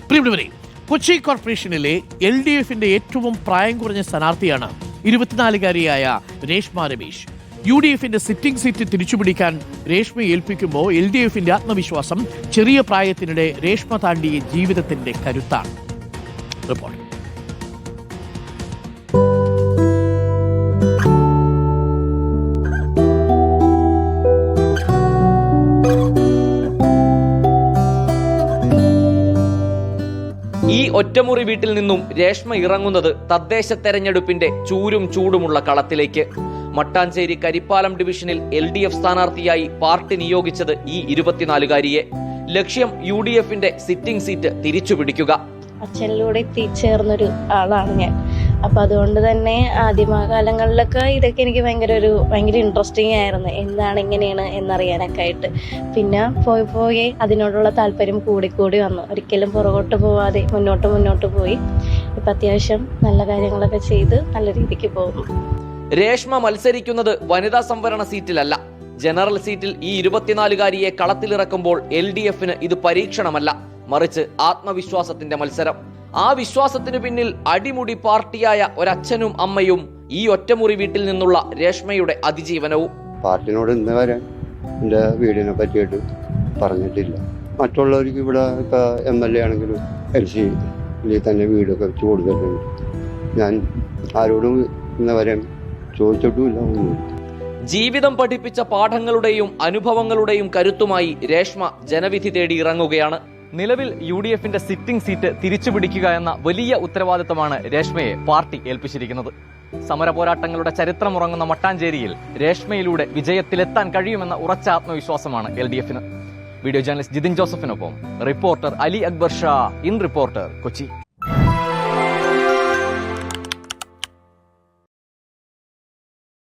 പ്രിയപ്പെട്ടവരെ, കൊച്ചി കോർപ്പറേഷനിലെ LDFന്റെ ഏറ്റവും പ്രായം കുറഞ്ഞ സ്ഥാനാർത്ഥിയാണ് 24-കാരിയായ രേഷ്മ രമേശ്. UDFന്റെ സിറ്റിംഗ് സീറ്റ് തിരിച്ചുപിടിക്കാൻ രേഷ്മയെ ഏൽപ്പിക്കുമ്പോൾ LDFന്റെ ആത്മവിശ്വാസം ചെറിയ പ്രായത്തിനിടെ രേഷ്മ താണ്ടിയ ജീവിതത്തിന്റെ കരുത്താണ്. റിപ്പോർട്ട്. ഈ ഒറ്റമുറി വീട്ടിൽ നിന്നും രേഷ്മ ഇറങ്ങുന്നത് തദ്ദേശ തെരഞ്ഞെടുപ്പിന്റെ ചൂരും ചൂടുമുള്ള കളത്തിലേക്ക്. മട്ടാഞ്ചേരി കരിപ്പാലം ഡിവിഷനിൽ LDF സ്ഥാനാർത്ഥിയായി പാർട്ടി നിയോഗിച്ചത് ഈ 24-കാരിയെ. ലക്ഷ്യം UDFന്റെ സിറ്റിംഗ് സീറ്റ് തിരിച്ചുപിടിക്കുക. അച്ഛനിലൂടെ എത്തിച്ചേർന്നൊരു ആളാണ് ഞാൻ. അപ്പം അതുകൊണ്ട് തന്നെ ആദ്യകാലങ്ങളിലൊക്കെ ഇതൊക്കെ എനിക്ക് ഭയങ്കര ഇൻട്രസ്റ്റിംഗ് ആയിരുന്നു. എന്താണ് ഇങ്ങനെയാണ് എന്നറിയാനൊക്കെ ആയിട്ട്. പിന്നെ പോയി അതിനോടുള്ള താല്പര്യം കൂടി വന്നു. ഒരിക്കലും പുറകോട്ട് പോവാതെ മുന്നോട്ട് പോയി. ഇപ്പം അത്യാവശ്യം നല്ല കാര്യങ്ങളൊക്കെ ചെയ്ത് നല്ല രീതിക്ക് പോകുന്നു. രേഷ്മ മത്സരിക്കുന്നത് വനിതാ സംവരണ സീറ്റിലല്ല, ജനറൽ സീറ്റിൽ ഈ 24-കാരിയെ കളത്തിലിറക്കുമ്പോൾ LDFന് ഇത് പരീക്ഷണമല്ല, മറിച്ച് ആത്മവിശ്വാസത്തിന്റെ മത്സരം. ആ വിശ്വാസത്തിനു പിന്നിൽ അടിമുടി പാർട്ടിയായ ഒരച്ഛനും അമ്മയും ഈ ഒറ്റമുറി വീട്ടിൽ നിന്നുള്ള രേഷ്മയുടെ അതിജീവനവും. പാർട്ടിനോട് ഇന്ന് വരെ എൻ്റെ വീടിനെ പറ്റിയിട്ട് പറഞ്ഞിട്ടില്ല. മറ്റുള്ളവർക്ക് ഇവിടെ ഇപ്പോൾ MLA ആണെങ്കിലും LC തന്നെ വീടൊക്കെ വെച്ച് കൊടുത്തിട്ടുണ്ട്. ഞാൻ ആരോടും ഇന്ന് വരെ ചോദിച്ചിട്ടുമില്ല. ജീവിതം പഠിപ്പിച്ച പാഠങ്ങളുടെയും അനുഭവങ്ങളുടെയും കരുത്തുമായി രേഷ്മ ജനവിധി തേടി ഇറങ്ങുകയാണ്. നിലവിൽ UDFന്റെ സിറ്റിംഗ് സീറ്റ് തിരിച്ചുപിടിക്കുക എന്ന വലിയ ഉത്തരവാദിത്തമാണ് രേഷ്മയെ പാർട്ടി ഏൽപ്പിച്ചിരിക്കുന്നത്. സമര പോരാട്ടങ്ങളുടെ ചരിത്രമുറങ്ങുന്ന മട്ടാഞ്ചേരിയിൽ രേഷ്മയിലൂടെ വിജയത്തിലെത്താൻ കഴിയുമെന്ന ഉറച്ച ആത്മവിശ്വാസമാണ് LDFന്. വീഡിയോ ജേർണലിസ്റ്റ് ജിതിൻ ജോസഫിനൊപ്പം reporter Ali Akbar Shah, in reporter, Kochi.